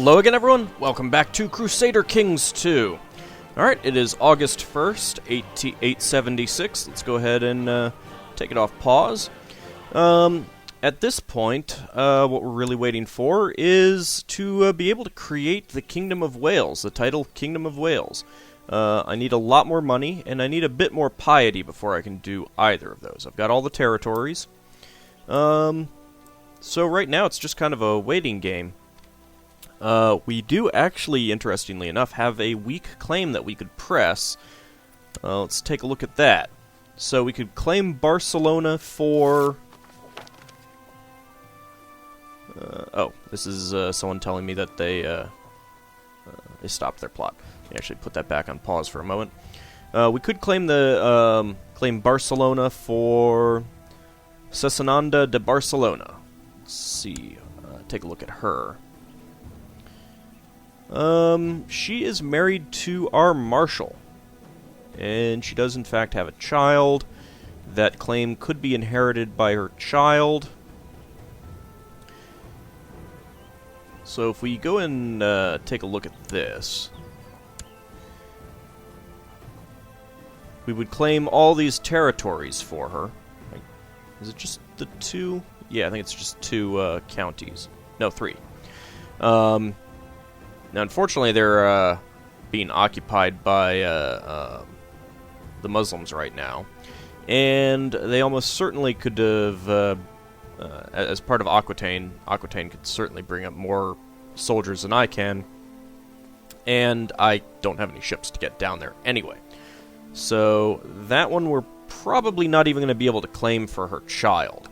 Hello again, everyone. Welcome back to Crusader Kings II. Alright, it is August 1st, 876. Let's go ahead and take it off pause. At this point, what we're really waiting for is to be able to create the Kingdom of Wales, the title Kingdom of Wales. I need a lot more money, and I need a bit more piety before I can do either of those. I've got all the territories. So right now it's just kind of a waiting game. We do actually, interestingly enough, have a weak claim that we could press. Let's take a look at that. So we could claim Barcelona for... oh, this is someone telling me that they stopped their plot. Let me actually put that back on pause for a moment. We could claim claim Barcelona for Cesananda de Barcelona. Let's see. Take a look at her. She is married to our marshal, and she does in fact have a child. That claim could be inherited by her child. So if we go and take a look at this, we would claim all these territories for her. Is it just the two? Yeah, I think it's just two counties. No, three. Now, unfortunately, they're being occupied by the Muslims right now, and they almost certainly could have, as part of Aquitaine could certainly bring up more soldiers than I can, and I don't have any ships to get down there anyway. So that one we're probably not even going to be able to claim for her child.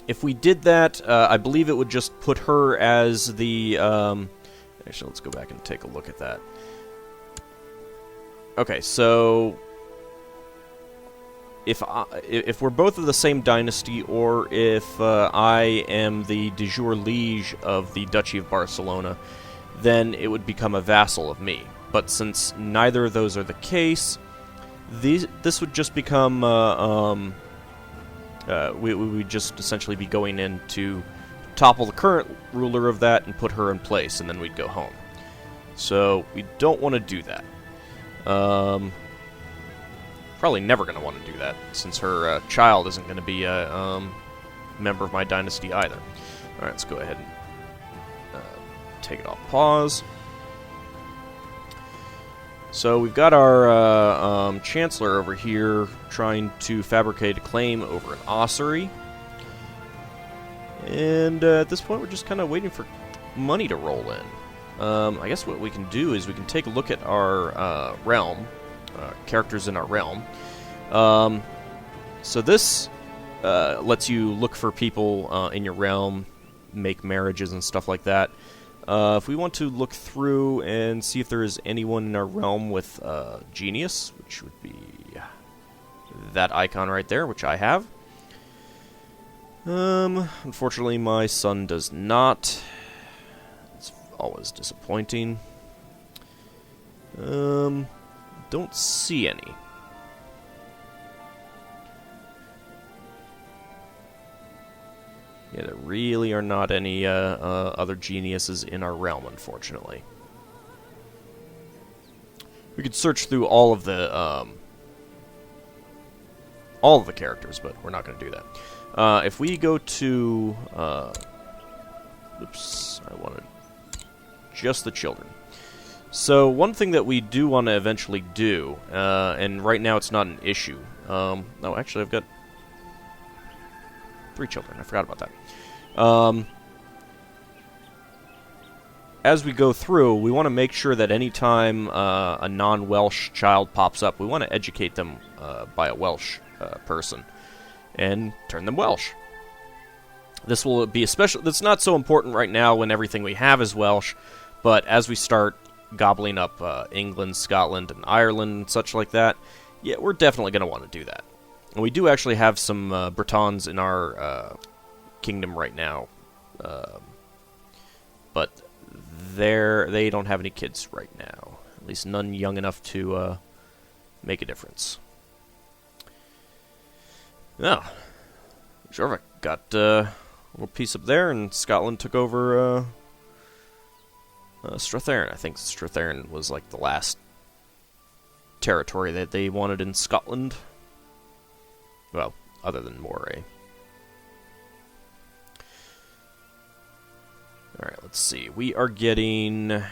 If we did that, I believe it would just put her as the... actually, let's go back and take a look at that. Okay, so... If we're both of the same dynasty, or if I am the de jure liege of the Duchy of Barcelona, then it would become a vassal of me. But since neither of those are the case, this would just become... we would just essentially be going in to topple the current ruler of that and put her in place, and then we'd go home. So we don't want to do that. Probably never going to want to do that, since her child isn't going to be a member of my dynasty either. Alright, let's go ahead and take it off pause. So we've got our Chancellor over here trying to fabricate a claim over an ossuary. And at this point we're just kind of waiting for money to roll in. I guess what we can do is we can take a look at our realm, characters in our realm. So this lets you look for people in your realm, make marriages and stuff like that. If we want to look through and see if there is anyone in our realm with genius, which would be that icon right there, which I have. Unfortunately, my son does not. It's always disappointing. Don't see any. Yeah, there really are not any other geniuses in our realm, unfortunately. We could search through all of the characters, but we're not going to do that. If we go to, oops, I wanted just the children. So one thing that we do want to eventually do, and right now it's not an issue. Oh, actually, I've got 3 children. I forgot about that. As we go through, we want to make sure that anytime a non-Welsh child pops up, we want to educate them by a Welsh person and turn them Welsh. This will be especially... That's not so important right now when everything we have is Welsh, but as we start gobbling up England, Scotland, and Ireland and such like that, yeah, we're definitely going to want to do that. And we do actually have some Bretons in our kingdom right now, but they don't have any kids right now. At least none young enough to make a difference. Now, sure, I got little piece up there, and Scotland took over Strathairn. I think Strathairn was like the last territory that they wanted in Scotland. Well, other than Moray. Alright, let's see. We are getting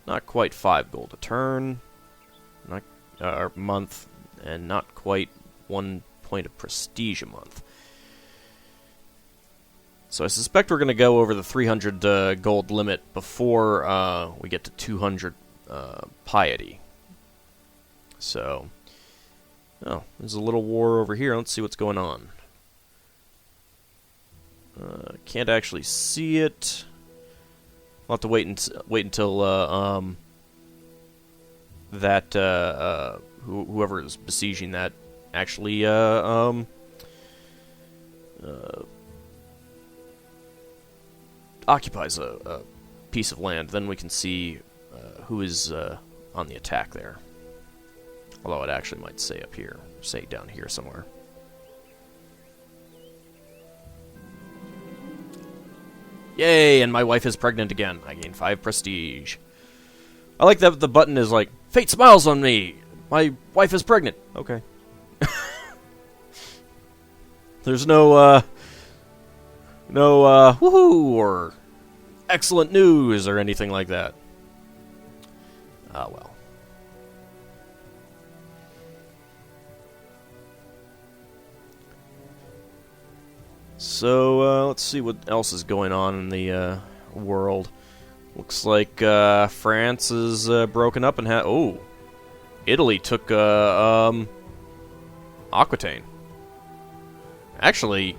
not quite 5 gold a turn, not a month, and not quite 1 point of prestige a month. So I suspect we're going to go over the 300 gold limit before we get to 200 piety. So, oh, there's a little war over here. Let's see what's going on. Can't actually see it. We'll have to wait until that whoever is besieging that actually occupies a piece of land. Then we can see who is on the attack there. Although it actually might say up here, say down here somewhere. Yay, and my wife is pregnant again. I gain 5 prestige. I like that the button is like, Fate smiles on me! My wife is pregnant. Okay. There's no woohoo, or excellent news, or anything like that. Ah, well. So, let's see what else is going on in the world. Looks like France is broken up and oh, Italy took Aquitaine. Actually,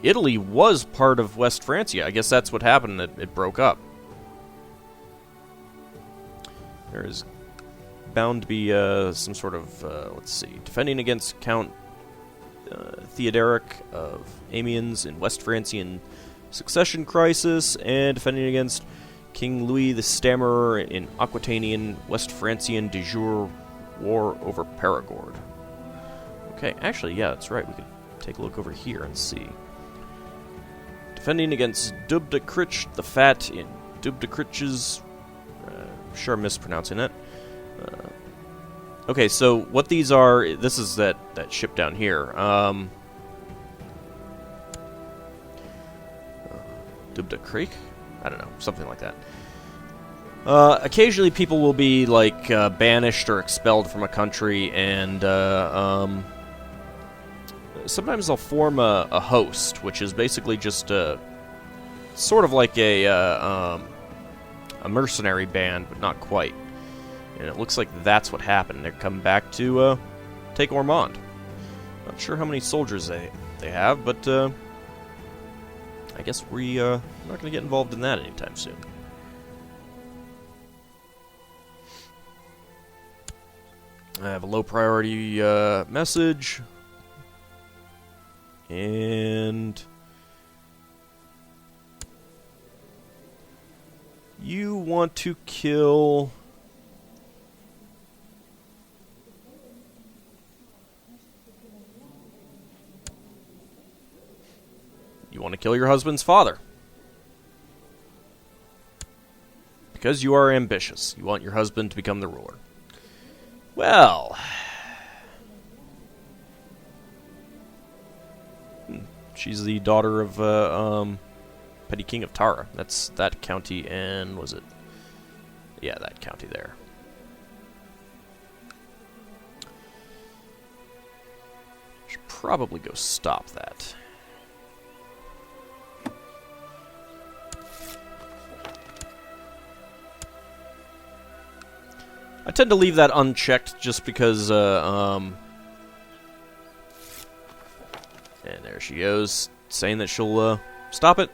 Italy was part of West Francia. I guess that's what happened. It broke up. There is bound to be some sort of let's see, defending against Count Theodoric of Amiens in West Francian succession crisis, and defending against King Louis the Stammerer in Aquitanian West Francian de jure war over Perigord. Okay, actually, yeah, that's right. We could take a look over here and see. Defending against Dub de Critch the Fat in Dub de Critch's... sure I'm mispronouncing it. Okay, so what these are... This is that ship down here. Dub de Creek? I don't know, something like that. Occasionally people will be, like, banished or expelled from a country, and sometimes they'll form a host, which is basically just sort of like a mercenary band, but not quite. And it looks like that's what happened. They're coming back to take Ormond. Not sure how many soldiers they have, but I guess we're not going to get involved in that anytime soon. I have a low priority message. And you want to kill... You want to kill your husband's father. Because you are ambitious. You want your husband to become the ruler. Well... She's the daughter of Petty King of Tara. That's that county, and was it? Yeah, that county there. Should probably go stop that. I tend to leave that unchecked just because, and there she goes, saying that she'll stop it.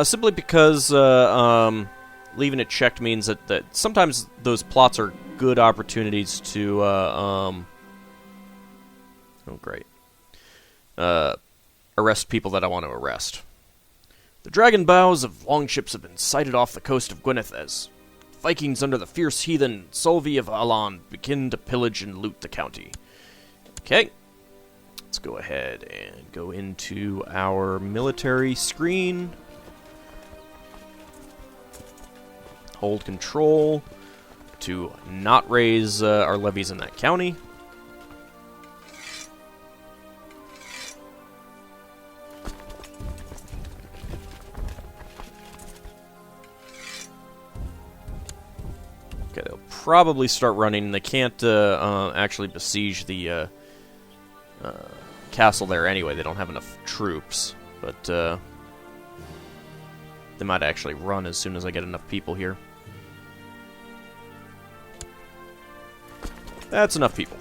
Simply because leaving it checked means that sometimes those plots are good opportunities to, oh great, arrest people that I want to arrest. The dragon bows of longships have been sighted off the coast of Gwynedd as Vikings under the fierce heathen Solvi of Alan begin to pillage and loot the county. Okay. Let's let's go ahead and go into our military screen. Hold control to not raise our levies in that county. Okay, they'll probably start running. They can't actually besiege the castle there anyway. They don't have enough troops, but they might actually run as soon as I get enough people here. That's enough people.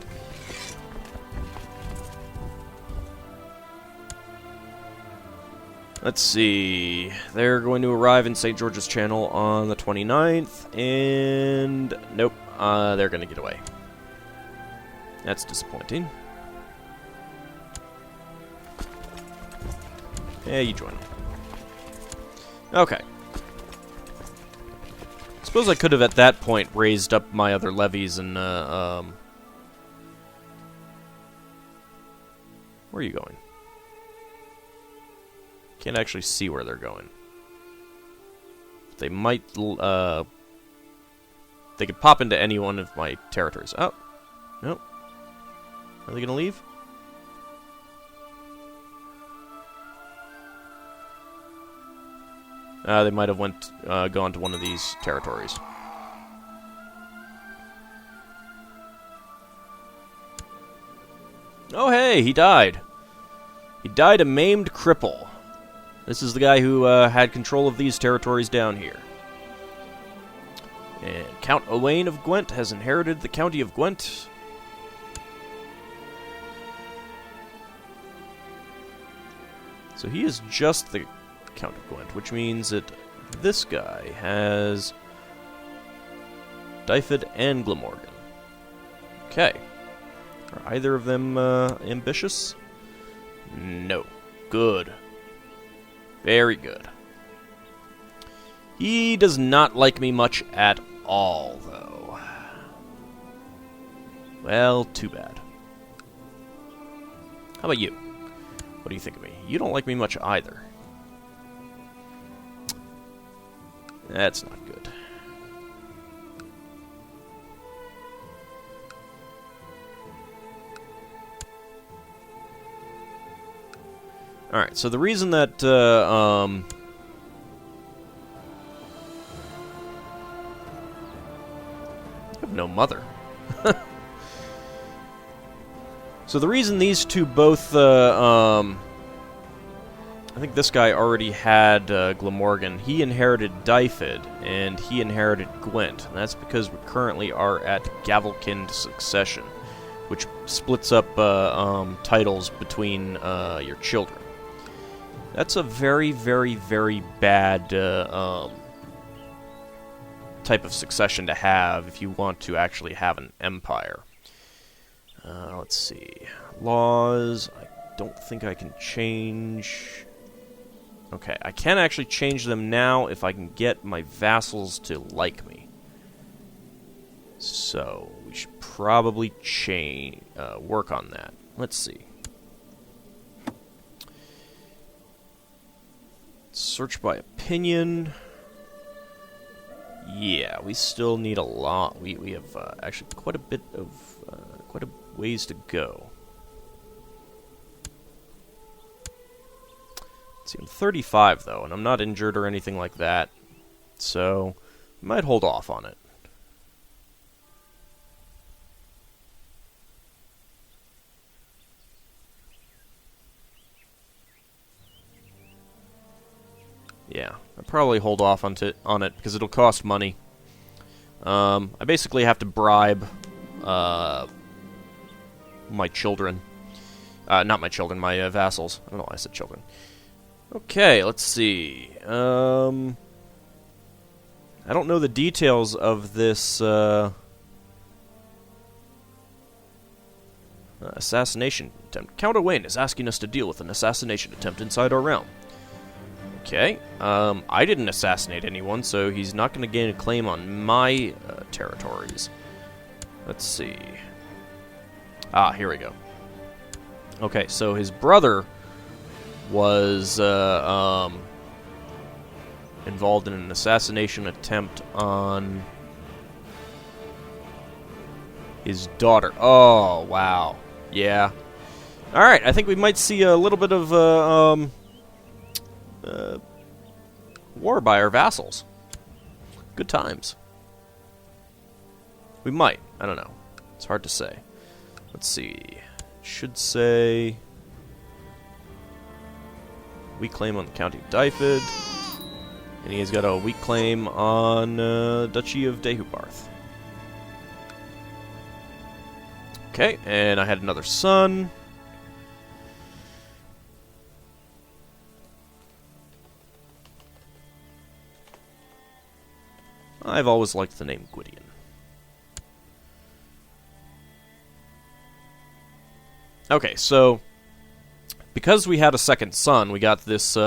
Let's see. They're going to arrive in St. George's Channel on the 29th, and nope, they're going to get away. That's disappointing. Yeah, you join them. Okay. Suppose I could have at that point raised up my other levies and, where are you going? Can't actually see where they're going. They might, they could pop into any one of my territories. Oh, nope. Are they gonna leave? They might have gone to one of these territories. Oh, hey, he died. He died a maimed cripple. This is the guy who had control of these territories down here. And Count Owain of Gwent has inherited the county of Gwent. So he is just the Count of Gwent, which means that this guy has Dyfed and Glamorgan. Okay. Are either of them ambitious? No. Good. Very good. He does not like me much at all, though. Well, too bad. How about you? What do you think of me? You don't like me much either. That's not good. Alright, so the reason that, I have no mother. So the reason these two both, I think this guy already had Glamorgan. He inherited Dyfed, and he inherited Gwent. And that's because we currently are at Gavelkind succession, which splits up titles between your children. That's a very, very, very bad type of succession to have if you want to actually have an empire. Let's see. Laws. I don't think I can change. Okay, I can actually change them now if I can get my vassals to like me. So, we should probably work on that. Let's see. Search by opinion. Yeah, we still need a lot. We have actually quite a bit of quite a ways to go. Let's see, I'm 35 though, and I'm not injured or anything like that, so I might hold off on it. Yeah, I'll probably hold off on it because it'll cost money. I basically have to bribe my children. Not my children, my vassals. I don't know why I said children. Okay, let's see. I don't know the details of this assassination attempt. Count Owain is asking us to deal with an assassination attempt inside our realm. Okay, I didn't assassinate anyone, so he's not going to gain a claim on my territories. Let's see. Ah, here we go. Okay, so his brother was involved in an assassination attempt on his daughter. Oh, wow. Yeah. Alright, I think we might see a little bit of war by our vassals. Good times. We might. I don't know. It's hard to say. Let's see. It should say weak claim on the County of Dyfed. And he's got a weak claim on Duchy of Dehubarth. Okay, and I had another son. I've always liked the name Gwydion. Okay, so because we had a second son, we got this this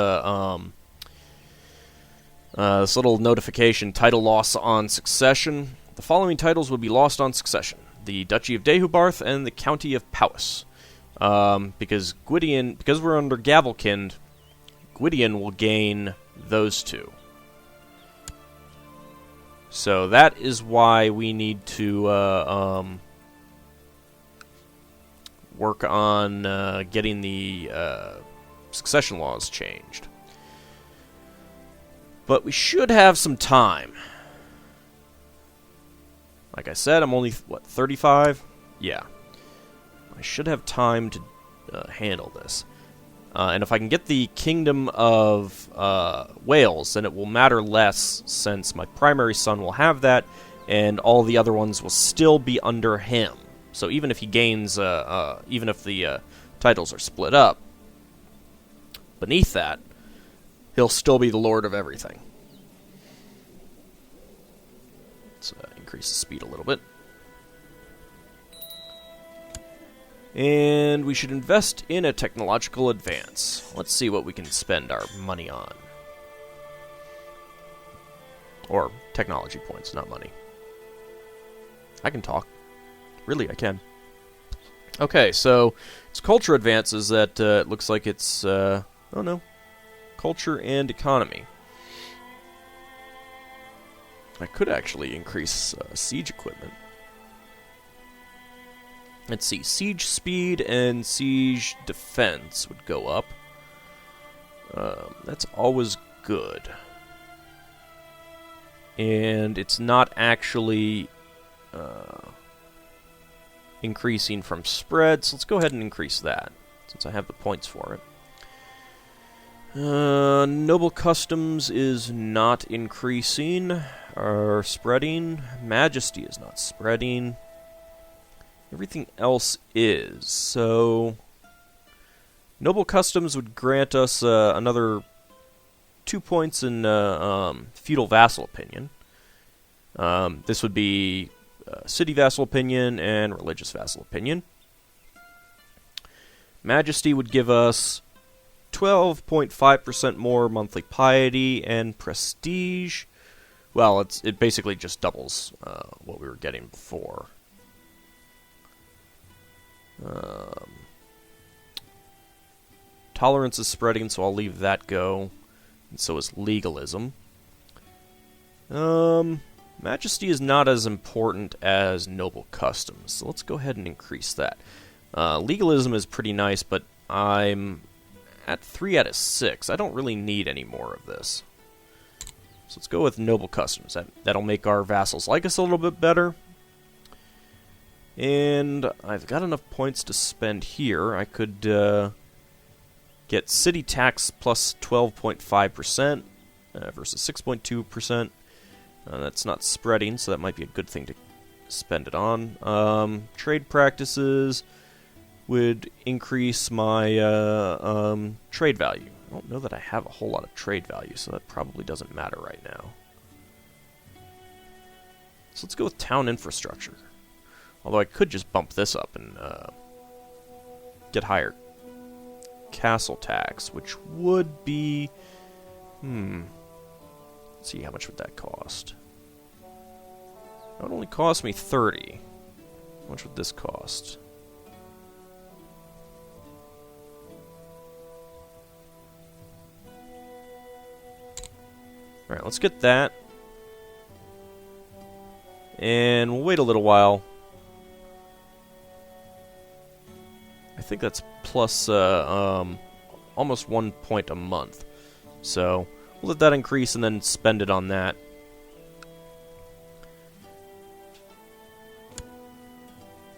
little notification: title loss on succession. The following titles will be lost on succession: the Duchy of Dehubarth and the County of Powys. Because we're under Gavelkind, Gwydion will gain those two. So that is why we need to work on getting the succession laws changed. But we should have some time. Like I said, I'm only, 35? Yeah. I should have time to handle this. And if I can get the Kingdom of Wales, then it will matter less, since my primary son will have that, and all the other ones will still be under him. So even if he gains, even if the titles are split up, beneath that, he'll still be the lord of everything. Let's increase the speed a little bit. And we should invest in a technological advance. Let's see what we can spend our money on. Or technology points, not money. I can talk. Really, I can. Okay, so it's culture advances that it looks like it's, oh no, culture and economy. I could actually increase siege equipment. Let's see, siege speed and siege defense would go up. That's always good. And it's not actually increasing from spread, so let's go ahead and increase that, since I have the points for it. Noble customs is not increasing, or spreading. Majesty is not spreading. Everything else is. So, noble customs would grant us another 2 points in feudal vassal opinion. This would be city vassal opinion and religious vassal opinion. Majesty would give us 12.5% more monthly piety and prestige. Well, it basically just doubles what we were getting before. Tolerance is spreading, so I'll leave that go. And so is legalism. Majesty is not as important as noble customs, so let's go ahead and increase that. Legalism is pretty nice, but I'm at 3 out of 6. I don't really need any more of this. So let's go with noble customs. That'll make our vassals like us a little bit better. And I've got enough points to spend here. I could get city tax plus 12.5% versus 6.2%. That's not spreading, so that might be a good thing to spend it on. Trade practices would increase my trade value. I don't know that I have a whole lot of trade value, so that probably doesn't matter right now. So let's go with town infrastructure. Although I could just bump this up and get higher castle tax, which would be... Let's see, how much would that cost? That would only cost me 30. How much would this cost? Alright, let's get that. And we'll wait a little while. I think that's plus almost 1 point a month. So we'll let that increase and then spend it on that.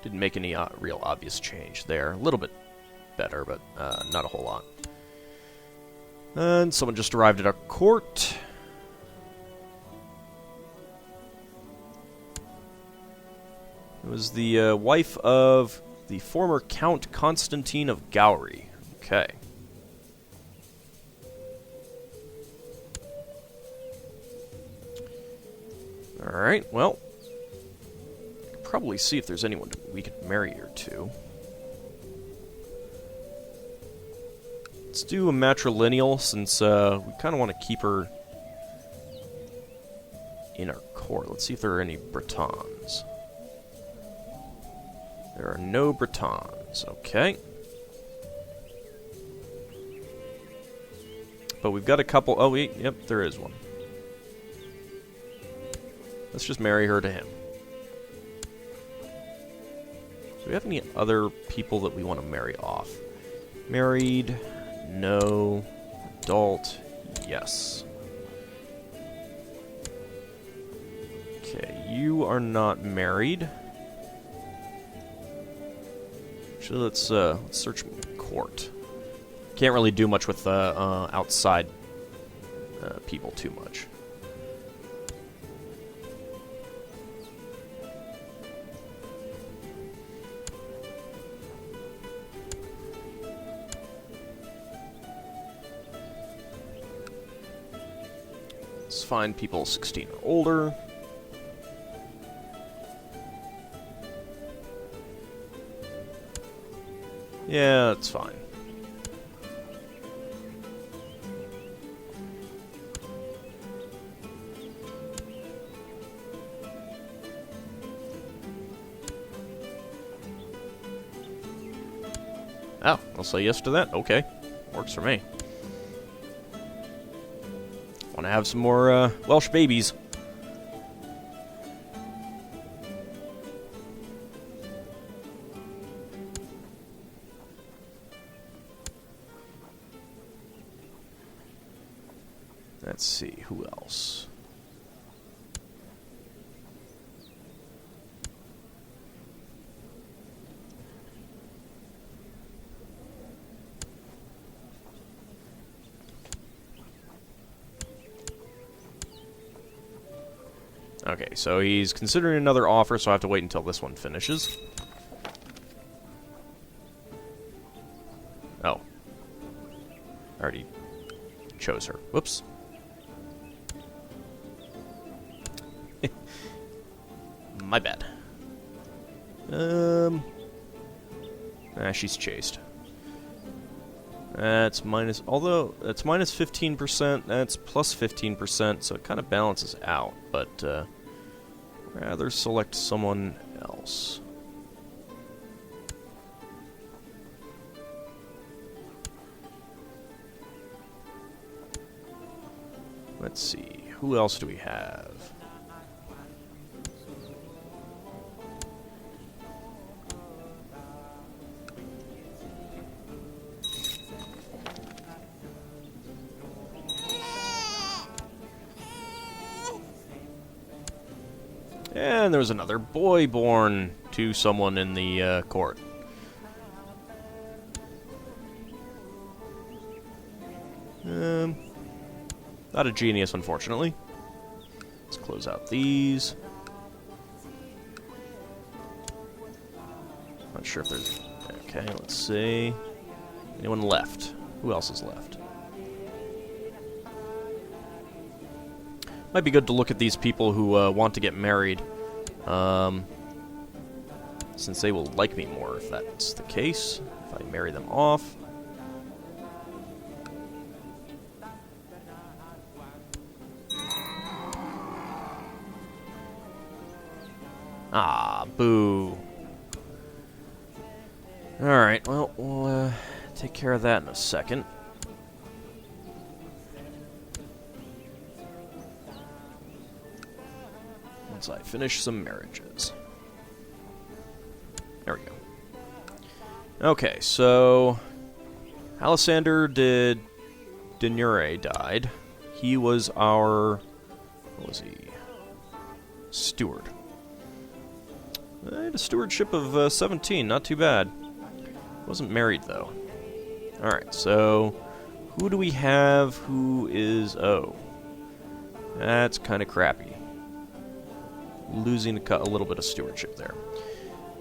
Didn't make any real obvious change there. A little bit better, but not a whole lot. And someone just arrived at our court. It was the wife of the former Count Constantine of Gowrie. Okay. Alright, well. Probably see if there's anyone we could marry her to. Let's do a matrilineal, since we kind of want to keep her in our court. Let's see if there are any Bretons. There are no Bretons. Okay. But we've got a couple... Oh, wait, yep, there is one. Let's just marry her to him. Do we have any other people that we want to marry off? Married... No. Adult. Yes. Okay, you are not married. Actually, let's search court. Can't really do much with outside people too much. Let's find people 16 or older. Yeah, that's fine. Oh, I'll say yes to that. Okay. Works for me. Want to have some more Welsh babies. Let's see, who else? Okay, so he's considering another offer, so I have to wait until this one finishes. Oh. I already chose her. Whoops. My bad. She's chased. That's minus... Although, that's minus 15%, that's plus 15%, so it kind of balances out, but, rather select someone else. Let's see, who else do we have? And there was another boy born to someone in the court. Not a genius, unfortunately. Let's close out these. Not sure if there's... Okay, let's see. Anyone left? Who else is left? Might be good to look at these people who want to get married, since they will like me more if that's the case, if I marry them off. Ah, boo. Alright, well, we'll take care of that in a second. as I finish some marriages. There we go. Okay, so Alessander de Denure died. He was our... what was he? Steward. I had a stewardship of 17, not too bad. Wasn't married, though. Alright, so who do we have who is... oh. That's kind of crappy. Losing a little bit of stewardship there.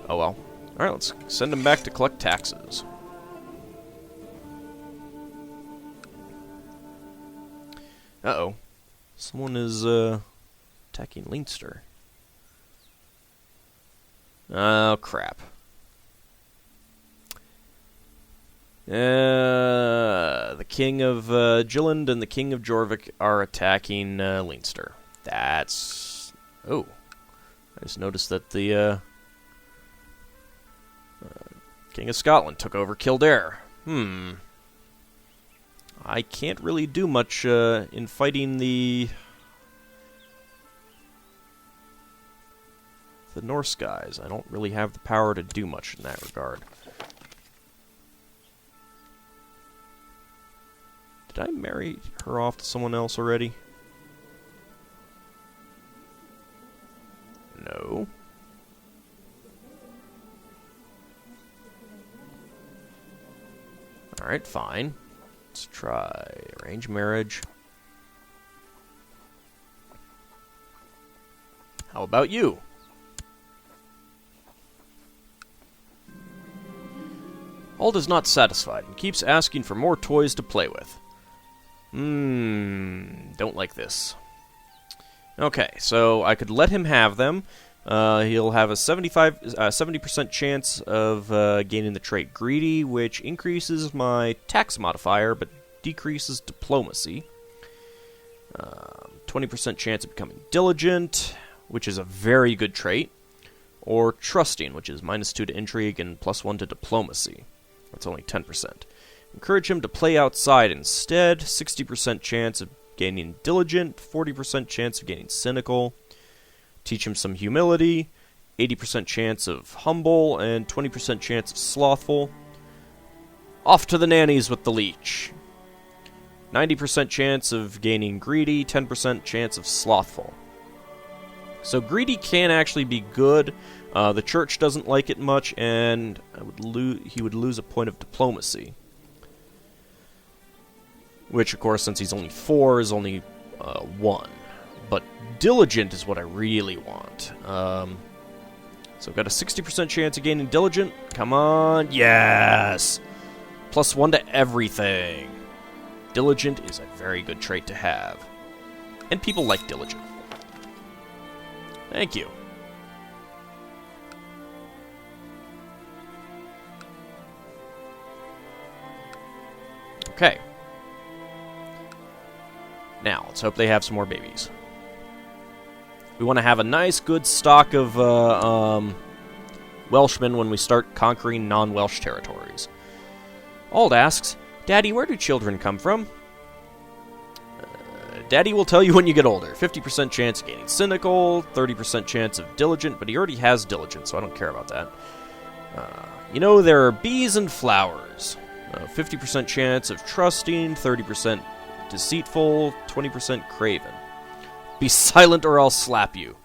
Oh well. Alright, let's send him back to collect taxes. Uh-oh. Someone is, attacking Leinster. Oh, crap. The King of Gilland and the King of Jorvik are attacking Leinster. That's... oh. I just noticed that the King of Scotland took over Kildare. I can't really do much in fighting the Norse guys. I don't really have the power to do much in that regard. Did I marry her off to someone else already? No. Alright, fine. Let's try arranged marriage. How about you? Ald is not satisfied and keeps asking for more toys to play with. Don't like this. Okay, so I could let him have them. He'll have a 70% chance of gaining the trait Greedy, which increases my tax modifier, but decreases diplomacy. 20% chance of becoming Diligent, which is a very good trait. Or Trusting, which is -2 to intrigue and +1 to diplomacy. That's only 10%. Encourage him to play outside instead. 60% chance of gaining Diligent, 40% chance of gaining Cynical. Teach him some humility, 80% chance of humble, and 20% chance of slothful. Off to the nannies with the leech. 90% chance of gaining greedy, 10% chance of slothful. So greedy can actually be good. The church doesn't like it much, and he would lose a point of diplomacy. Which, of course, since he's only 4, is only 1. But Diligent is what I really want. So I've got a 60% chance of gaining Diligent. Come on. Yes! +1 to everything. Diligent is a very good trait to have. And people like Diligent. Thank you. Okay. Now, let's hope they have some more babies. We want to have a nice, good stock of Welshmen when we start conquering non-Welsh territories. Ald asks, Daddy, where do children come from? Daddy will tell you when you get older. 50% chance of gaining Cynical, 30% chance of Diligent, but he already has Diligent, so I don't care about that. You know, there are bees and flowers. 50% chance of Trusting, 30% Deceitful, 20% Craven. Be silent or I'll slap you.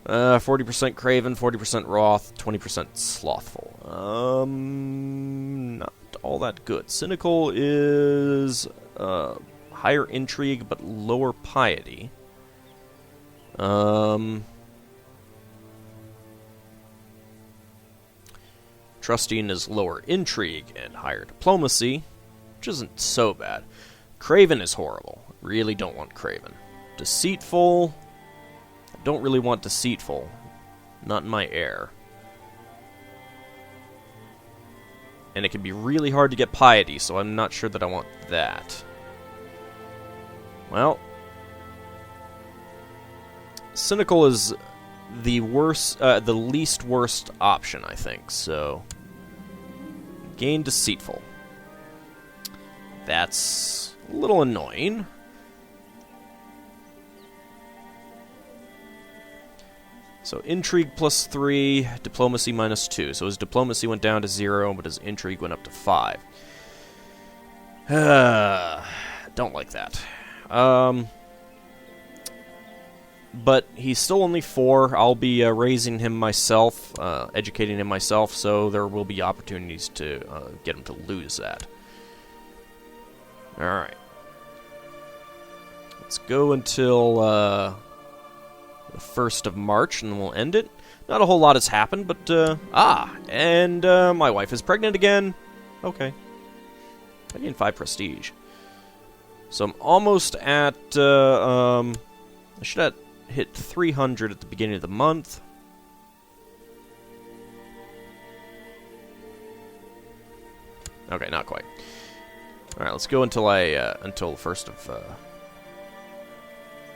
40% Craven, 40% Wroth, 20% Slothful. Not all that good. Cynical is higher intrigue but lower piety. Trusting is lower intrigue and higher diplomacy, which isn't so bad. Craven is horrible. Really don't want Craven. Deceitful. I don't really want Deceitful. Not in my heir. And it can be really hard to get Piety, so I'm not sure that I want that. Well, Cynical is the least worst option, I think, so... Gain Deceitful. That's a little annoying. So intrigue +3, diplomacy -2. So his diplomacy went down to 0, but his intrigue went up to 5. Don't like that. But he's still only 4. I'll be raising him myself, educating him myself, so there will be opportunities to get him to lose that. Alright. Let's go until the 1st of March, and then we'll end it. Not a whole lot has happened, but, and my wife is pregnant again. Okay. I gained 5 prestige. So I'm almost at, I should have hit 300 at the beginning of the month. Okay, not quite. Alright, let's go until until 1st of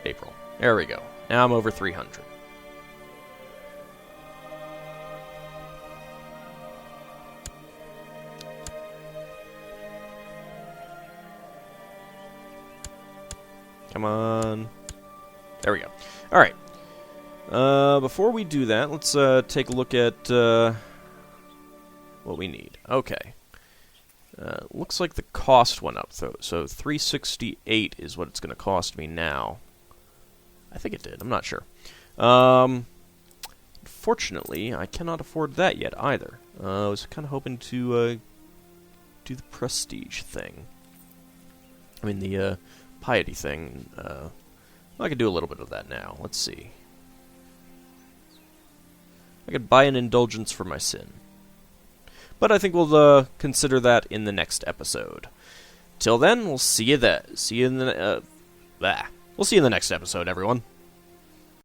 April. There we go. Now I'm over 300. Come on. There we go. Alright. Before we do that, let's take a look at what we need. Okay. Looks like the cost went up, though. So 368 is what it's going to cost me now. I think it did. I'm not sure. Fortunately, I cannot afford that yet, either. I was kind of hoping to do the prestige thing. I mean, the piety thing. I could do a little bit of that now. Let's see. I could buy an indulgence for my sin. But I think we'll consider that in the next episode. Till then, we'll see you then. We'll see you in the next episode, everyone.